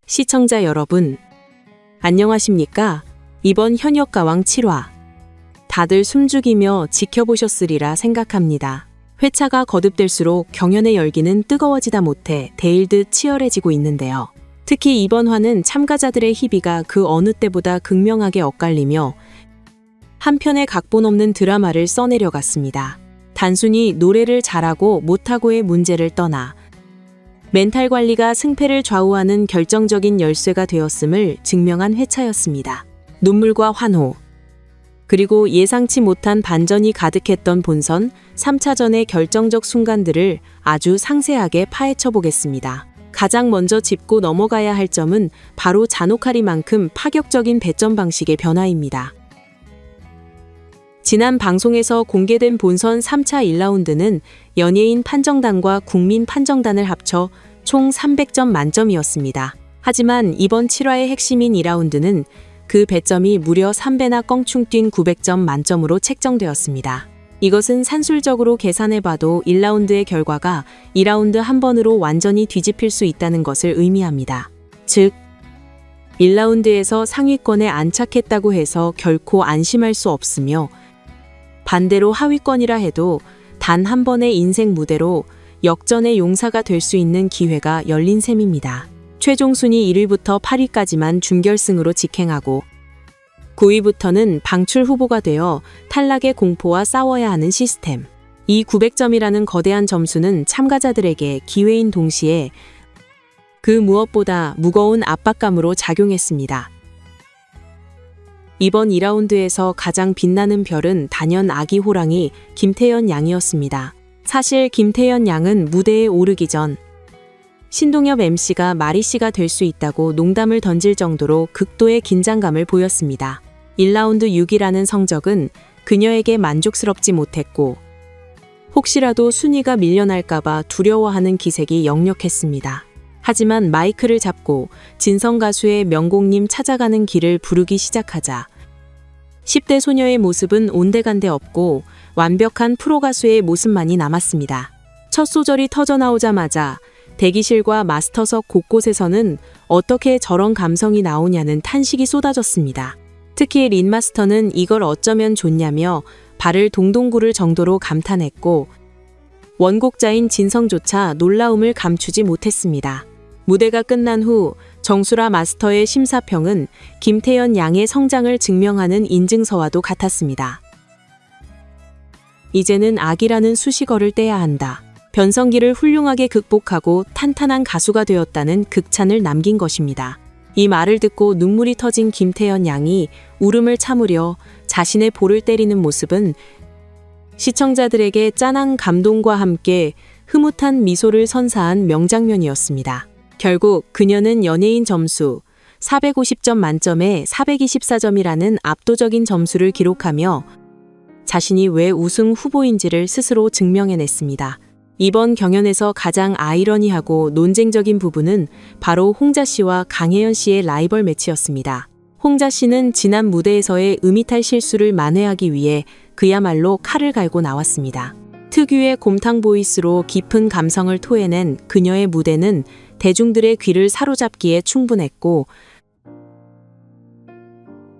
시청자 여러분, 안녕하십니까? 이번 현역가왕 7화. 다들 숨죽이며 지켜보셨으리라 생각합니다. 회차가 거듭될수록 경연의 열기는 뜨거워지다 못해 데일듯 치열해지고 있는데요. 특히 이번 화는 참가자들의 희비가 그 어느 때보다 극명하게 엇갈리며 한편의 각본 없는 드라마를 써내려갔습니다. 단순히 노래를 잘하고 못하고의 문제를 떠나 멘탈 관리가 승패를 좌우하는 결정적인 열쇠가 되었음을 증명한 회차였습니다. 눈물과 환호, 그리고 예상치 못한 반전이 가득했던 본선 3차전의 결정적 순간들을 아주 상세하게 파헤쳐 보겠습니다. 가장 먼저 짚고 넘어가야 할 점은 바로 잔혹하리만큼 파격적인 배점 방식의 변화입니다. 지난 방송에서 공개된 본선 3차 1라운드는 연예인 판정단과 국민 판정단을 합쳐 총 300점 만점이었습니다. 하지만 이번 7화의 핵심인 2라운드는 그 배점이 무려 3배나 껑충 뛴 900점 만점으로 책정되었습니다. 이것은 산술적으로 계산해봐도 1라운드의 결과가 2라운드 한 번으로 완전히 뒤집힐 수 있다는 것을 의미합니다. 즉, 1라운드에서 상위권에 안착했다고 해서 결코 안심할 수 없으며 반대로 하위권이라 해도 단 한 번의 인생 무대로 역전의 용사가 될 수 있는 기회가 열린 셈입니다. 최종 순위 1위부터 8위까지만 준결승으로 직행하고 9위부터는 방출 후보가 되어 탈락의 공포와 싸워야 하는 시스템. 이 900점이라는 거대한 점수는 참가자들에게 기회인 동시에 그 무엇보다 무거운 압박감으로 작용했습니다. 이번 2라운드에서 가장 빛나는 별은 단연 아기 호랑이 김태연 양이었습니다. 사실 김태연 양은 무대에 오르기 전 신동엽 MC가 마리씨가 될 수 있다고 농담을 던질 정도로 극도의 긴장감을 보였습니다. 1라운드 6위라는 성적은 그녀에게 만족스럽지 못했고 혹시라도 순위가 밀려날까봐 두려워하는 기색이 역력했습니다. 하지만 마이크를 잡고 진성 가수의 명곡님 찾아가는 길을 부르기 시작하자 10대 소녀의 모습은 온데간데 없고 완벽한 프로 가수의 모습만이 남았습니다. 첫 소절이 터져나오자마자 대기실과 마스터석 곳곳에서는 어떻게 저런 감성이 나오냐는 탄식이 쏟아졌습니다. 특히 린 마스터는 이걸 어쩌면 좋냐며 발을 동동 구를 정도로 감탄했고 원곡자인 진성조차 놀라움을 감추지 못했습니다. 무대가 끝난 후 정수라 마스터의 심사평은 김태연 양의 성장을 증명하는 인증서와도 같았습니다. 이제는 악이라는 수식어를 떼야 한다. 변성기를 훌륭하게 극복하고 탄탄한 가수가 되었다는 극찬을 남긴 것입니다. 이 말을 듣고 눈물이 터진 김태연 양이 울음을 참으려 자신의 볼을 때리는 모습은 시청자들에게 짠한 감동과 함께 흐뭇한 미소를 선사한 명장면이었습니다. 결국 그녀는 연예인 점수 450점 만점에 424점이라는 압도적인 점수를 기록하며 자신이 왜 우승 후보인지를 스스로 증명해냈습니다. 이번 경연에서 가장 아이러니하고 논쟁적인 부분은 바로 홍자 씨와 강혜연 씨의 라이벌 매치였습니다. 홍자 씨는 지난 무대에서의 음이탈 실수를 만회하기 위해 그야말로 칼을 갈고 나왔습니다. 특유의 곰탕 보이스로 깊은 감성을 토해낸 그녀의 무대는 대중들의 귀를 사로잡기에 충분했고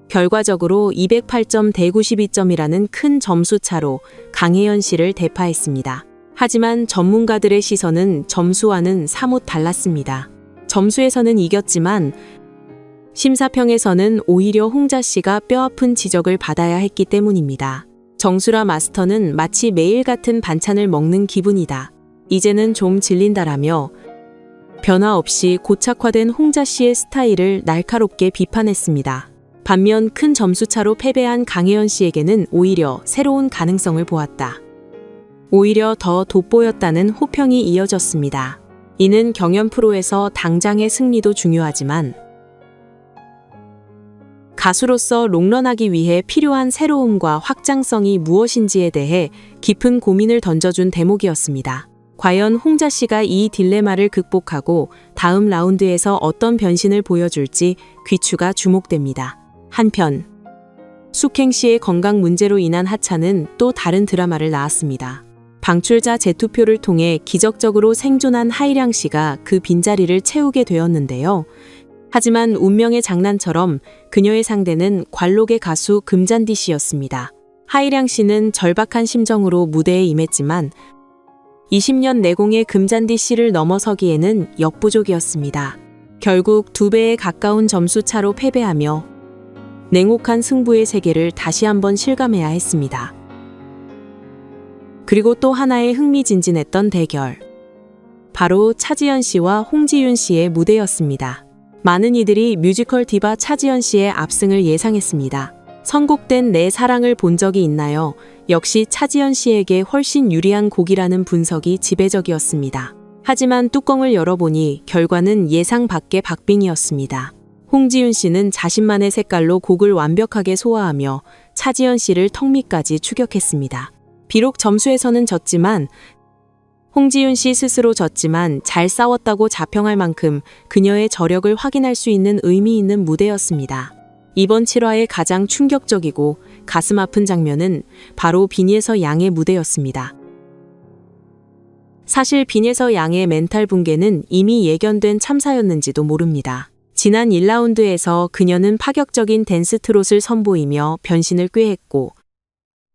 결과적으로 208점 대 92점이라는 큰 점수 차로 강혜연 씨를 대파했습니다. 하지만 전문가들의 시선은 점수와는 사뭇 달랐습니다. 점수에서는 이겼지만 심사평에서는 오히려 홍자 씨가 뼈아픈 지적을 받아야 했기 때문입니다. 정수라 마스터는 마치 매일 같은 반찬을 먹는 기분이다. 이제는 좀 질린다라며 변화 없이 고착화된 홍자 씨의 스타일을 날카롭게 비판했습니다. 반면 큰 점수차로 패배한 강혜연 씨에게는 오히려 새로운 가능성을 보았다. 오히려 더 돋보였다는 호평이 이어졌습니다. 이는 경연 프로에서 당장의 승리도 중요하지만 가수로서 롱런하기 위해 필요한 새로움과 확장성이 무엇인지에 대해 깊은 고민을 던져준 대목이었습니다. 과연 홍자 씨가 이 딜레마를 극복하고 다음 라운드에서 어떤 변신을 보여줄지 귀추가 주목됩니다. 한편 숙행 씨의 건강 문제로 인한 하차는 또 다른 드라마를 낳았습니다. 방출자 재투표를 통해 기적적으로 생존한 하이량 씨가 그 빈자리를 채우게 되었는데요. 하지만 운명의 장난처럼 그녀의 상대는 관록의 가수 금잔디 씨였습니다. 하이량 씨는 절박한 심정으로 무대에 임했지만 20년 내공의 금잔디 씨를 넘어서기에는 역부족이었습니다. 결국 2배에 가까운 점수 차로 패배하며 냉혹한 승부의 세계를 다시 한번 실감해야 했습니다. 그리고 또 하나의 흥미진진했던 대결. 바로 차지연 씨와 홍지윤 씨의 무대였습니다. 많은 이들이 뮤지컬 디바 차지연 씨의 압승을 예상했습니다. 선곡된 내 사랑을 본 적이 있나요? 역시 차지연 씨에게 훨씬 유리한 곡이라는 분석이 지배적이었습니다. 하지만 뚜껑을 열어보니 결과는 예상 밖의 박빙이었습니다. 홍지윤 씨는 자신만의 색깔로 곡을 완벽하게 소화하며 차지연 씨를 턱 밑까지 추격했습니다. 비록 점수에서는 졌지만 홍지윤 씨 스스로 졌지만 잘 싸웠다고 자평할 만큼 그녀의 저력을 확인할 수 있는 의미 있는 무대였습니다. 이번 7화의 가장 충격적이고 가슴 아픈 장면은 바로 빈예서 양의 무대였습니다. 사실 빈예서 양의 멘탈 붕괴는 이미 예견된 참사였는지도 모릅니다. 지난 1라운드에서 그녀는 파격적인 댄스 트롯을 선보이며 변신을 꾀했고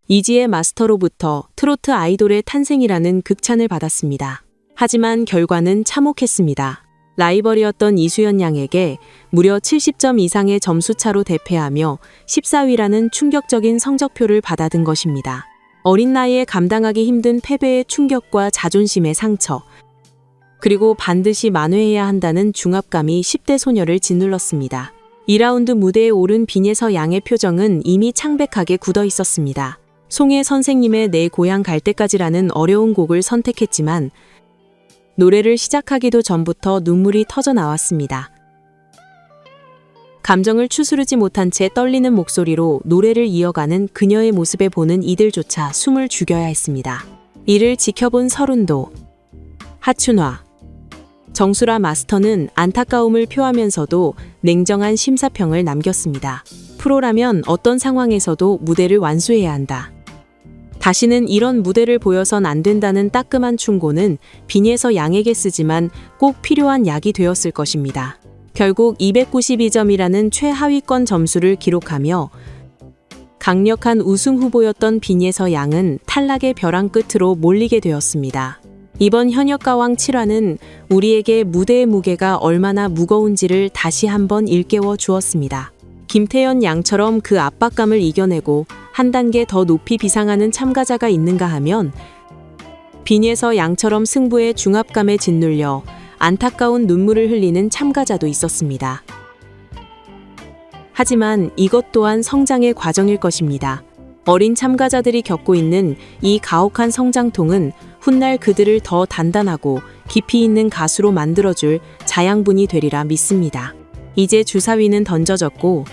이지의 마스터로부터 트로트 아이돌의 탄생이라는 극찬을 받았습니다. 하지만 결과는 참혹했습니다. 라이벌이었던 이수연 양에게 무려 70점 이상의 점수차로 대패하며 14위라는 충격적인 성적표를 받아든 것입니다. 어린 나이에 감당하기 힘든 패배의 충격과 자존심의 상처, 그리고 반드시 만회해야 한다는 중압감이 10대 소녀를 짓눌렀습니다. 2라운드 무대에 오른 빈예서 양의 표정은 이미 창백하게 굳어 있었습니다. 송혜 선생님의 내 고향 갈 때까지라는 어려운 곡을 선택했지만 노래를 시작하기도 전부터 눈물이 터져 나왔습니다. 감정을 추스르지 못한 채 떨리는 목소리로 노래를 이어가는 그녀의 모습에 보는 이들조차 숨을 죽여야 했습니다. 이를 지켜본 서른도, 하춘화, 정수라 마스터는 안타까움을 표하면서도 냉정한 심사평을 남겼습니다. 프로라면 어떤 상황에서도 무대를 완수해야 한다. 다시는 이런 무대를 보여선 안 된다는 따끔한 충고는 빈예서 양에게 쓰지만 꼭 필요한 약이 되었을 것입니다. 결국 292점이라는 최하위권 점수를 기록하며 강력한 우승 후보였던 빈예서 양은 탈락의 벼랑 끝으로 몰리게 되었습니다. 이번 현역가왕 7화는 우리에게 무대의 무게가 얼마나 무거운지를 다시 한번 일깨워 주었습니다. 김태연 양처럼 그 압박감을 이겨내고 한 단계 더 높이 비상하는 참가자가 있는가 하면 빈예서 양처럼 승부의 중압감에 짓눌려 안타까운 눈물을 흘리는 참가자도 있었습니다. 하지만 이것 또한 성장의 과정일 것입니다. 어린 참가자들이 겪고 있는 이 가혹한 성장통은 훗날 그들을 더 단단하고 깊이 있는 가수로 만들어줄 자양분이 되리라 믿습니다. 이제 주사위는 던져졌고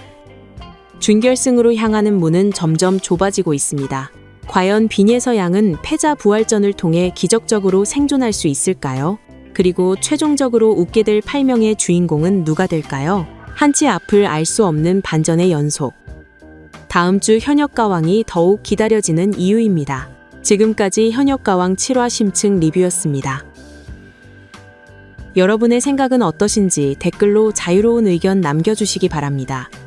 준결승으로 향하는 문은 점점 좁아지고 있습니다. 과연 빈예서 양은 패자 부활전을 통해 기적적으로 생존할 수 있을까요? 그리고 최종적으로 웃게 될 8명의 주인공은 누가 될까요? 한치 앞을 알 수 없는 반전의 연속. 다음 주 현역가왕이 더욱 기다려지는 이유입니다. 지금까지 현역가왕 7화 심층 리뷰였습니다. 여러분의 생각은 어떠신지 댓글로 자유로운 의견 남겨주시기 바랍니다.